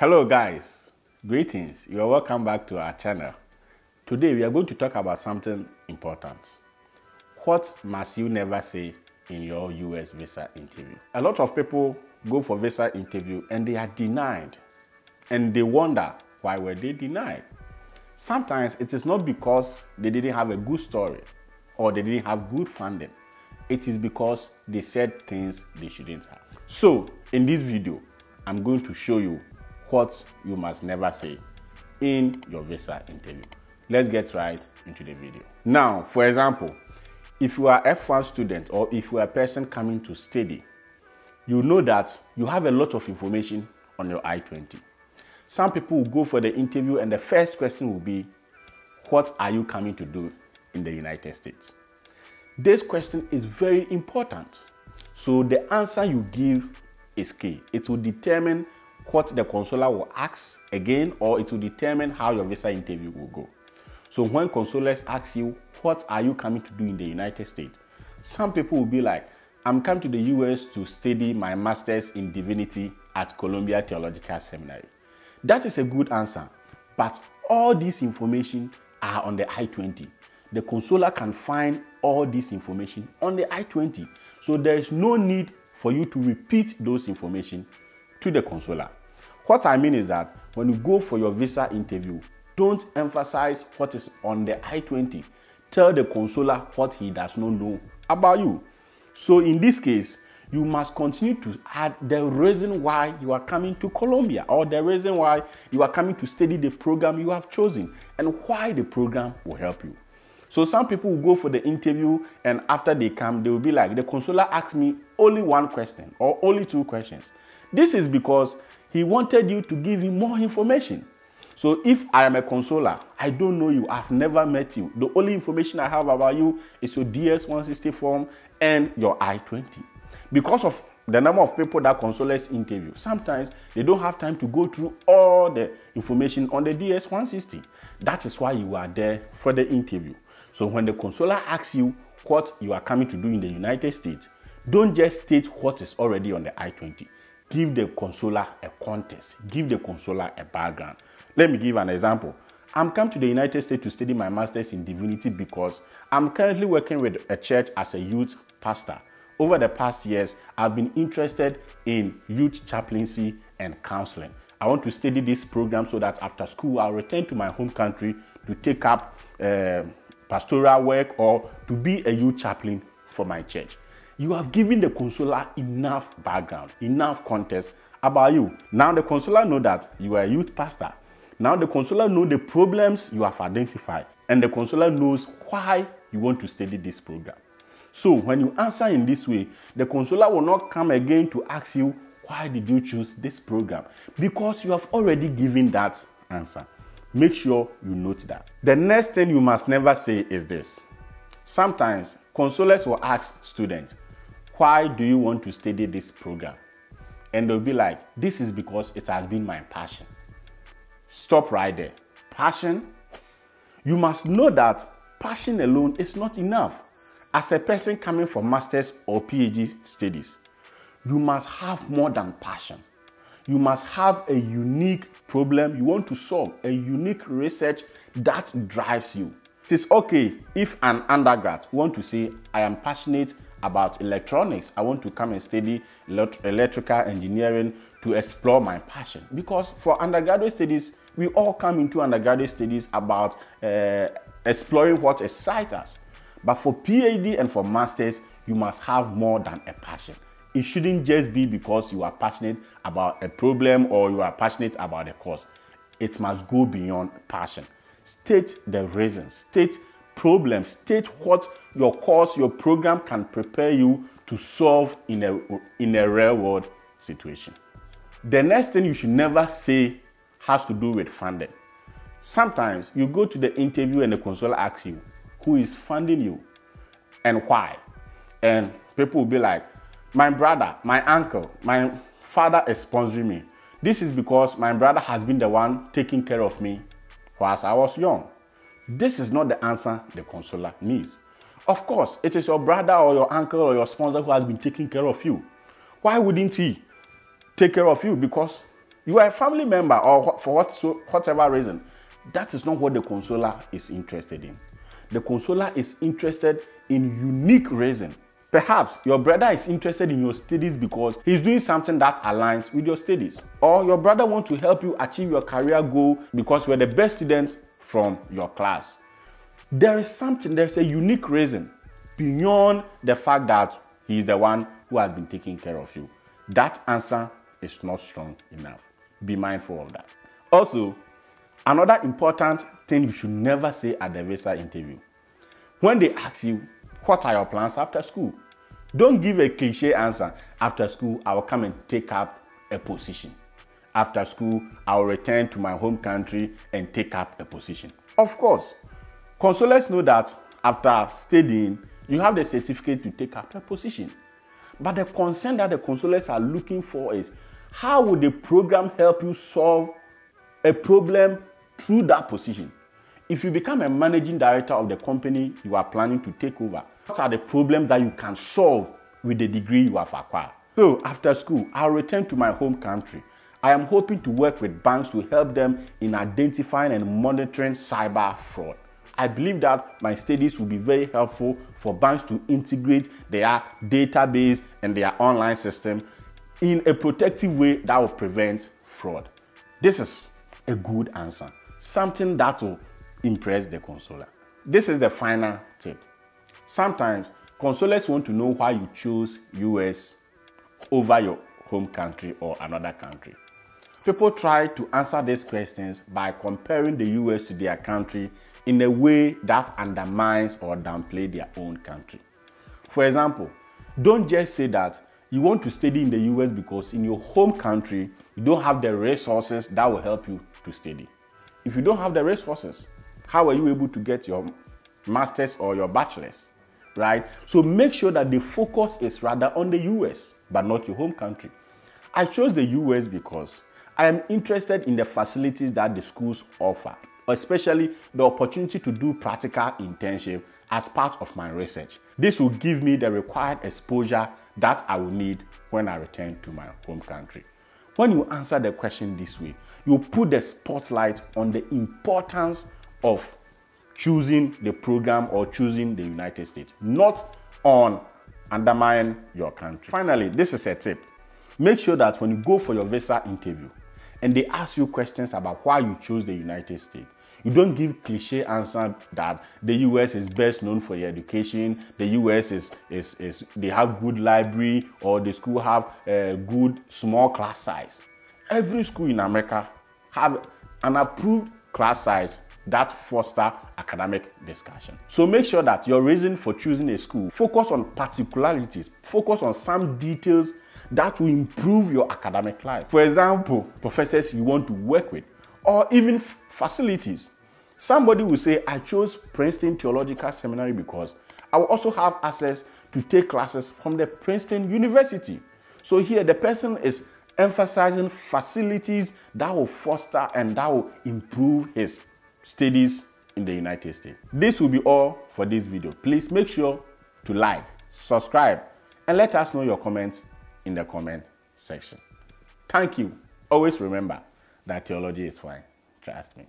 Hello guys, greetings. You are welcome back to our channel. Today we are going to talk about something important. What must you never say in your US visa interview? A lot of people go for visa interview and they are denied, and they wonder why were they denied. Sometimes it is not because they didn't have a good story or they didn't have good funding. It is because they said things they shouldn't have. So in this video, I'm going to show you what you must never say in your visa interview. Let's get right into the video. Now, for example, if you are F1 student or if you are a person coming to study, you know that you have a lot of information on your I-20. Some people will go for the interview and the first question will be, what are you coming to do in the United States? This question is very important. So the answer you give is key. It will determine what the consular will ask again, or it will determine how your visa interview will go. So when consulars ask you, what are you coming to do in the United States? Some people will be like, I'm coming to the US to study my master's in divinity at Columbia Theological Seminary. That is a good answer, but all this information are on the I-20. The consular can find all this information on the I-20. So there is no need for you to repeat those information to the consular. What I mean is that when you go for your visa interview, don't emphasize what is on the I-20. Tell the consular what he does not know about you. So in this case, you must continue to add the reason why you are coming to Columbia, or the reason why you are coming to study the program you have chosen, and why the program will help you. So some people will go for the interview, and after they come, they will be like, the consular asked me only one question or only two questions. This is because he wanted you to give him more information. So if I am a consular, I don't know you, I've never met you. The only information I have about you is your DS-160 form and your I-20. Because of the number of people that consulars interview, sometimes they don't have time to go through all the information on the DS-160. That is why you are there for the interview. So when the consular asks you what you are coming to do in the United States, don't just state what is already on the I-20. Give the consular a context. Give the consular a background. Let me give an example. I'm come to the United States to study my master's in divinity because I'm currently working with a church as a youth pastor. Over the past years, I've been interested in youth chaplaincy and counseling. I want to study this program so that after school, I'll return to my home country to take up pastoral work or to be a youth chaplain for my church. You have given the consular enough background, enough context about you. Now the consular know that you are a youth pastor. Now the consular know the problems you have identified, and the consular knows why you want to study this program. So when you answer in this way, the consular will not come again to ask you, why did you choose this program? Because you have already given that answer. Make sure you note that. The next thing you must never say is this. Sometimes consulars will ask students, why do you want to study this program? And they'll be like, this is because it has been my passion. Stop right there. Passion? You must know that passion alone is not enough. As a person coming from master's or PhD studies, you must have more than passion. You must have a unique problem you want to solve, a unique research that drives you. It is okay if an undergrad want to say, I am passionate about electronics. I want to come and study electrical engineering to explore my passion. Because for undergraduate studies, we all come into undergraduate studies about exploring what excites us. But for PhD and for masters, you must have more than a passion. It shouldn't just be because you are passionate about a problem or you are passionate about a cause. It must go beyond passion. State the reasons, state problems, state what your course, your program can prepare you to solve in a real world situation. The next thing you should never say has to do with funding. Sometimes you go to the interview and the consular asks you, who is funding you and why? And people will be like, my brother, my uncle, my father is sponsoring me. This is because my brother has been the one taking care of me whilst I was young. This is not the answer the consular needs. Of course, it is your brother or your uncle or your sponsor who has been taking care of you. Why wouldn't he take care of you? Because You are a family member or for whatever reason. That is not what the consoler is interested in. The consoler is interested in unique reason. Perhaps your brother is interested in your studies because he's doing something that aligns with your studies. Or your brother wants to help you achieve your career goal because you're the best student from your class. There's a unique reason beyond the fact that he's the one who has been taking care of you. That answer is not strong enough. Be mindful of that. Also, another important thing you should never say at the visa interview. When they ask you, what are your plans after school? Don't give a cliche answer. After school, I will come and take up a position. After school, I will return to my home country and take up a position. Of course, consulars know that after studying, you have the certificate to take up a position. But the concern that the consulars are looking for is, how will the program help you solve a problem through that position? If you become a managing director of the company you are planning to take over, what are the problems that you can solve with the degree you have acquired? So after school, I'll return to my home country. I am hoping to work with banks to help them in identifying and monitoring cyber fraud. I believe that my studies will be very helpful for banks to integrate their database and their online system in a protective way that will prevent fraud. This is a good answer, something that will impress the consular. This is the final tip. Sometimes consulars want to know why you chose US over your home country or another country. People try to answer these questions by comparing the US to their country in a way that undermines or downplays their own country. For example, don't just say that you want to study in the US because in your home country, you don't have the resources that will help you to study. If you don't have the resources, how are you able to get your master's or your bachelor's, right? So make sure that the focus is rather on the US, but not your home country. I chose the US because I am interested in the facilities that the schools offer, especially the opportunity to do practical internship as part of my research. This will give me the required exposure that I will need when I return to my home country. When you answer the question this way, you put the spotlight on the importance of choosing the program or choosing the United States, not on undermining your country. Finally, this is a tip. Make sure that when you go for your visa interview and they ask you questions about why you chose the United States, you don't give cliche answer that the US is best known for your education, the US they have good library, or the school have a good small class size. Every school in America have an approved class size that foster academic discussion. So make sure that your reason for choosing a school focus on particularities, focus on some details that will improve your academic life. For example, professors you want to work with, or even facilities. Somebody will say, I chose Princeton Theological Seminary because I will also have access to take classes from the Princeton University. So here the person is emphasizing facilities that will foster and that will improve his studies in the United States. This will be all for this video. Please make sure to like, subscribe, and let us know your comments in the comment section. Thank you. Always remember that theology is fine. Trust me.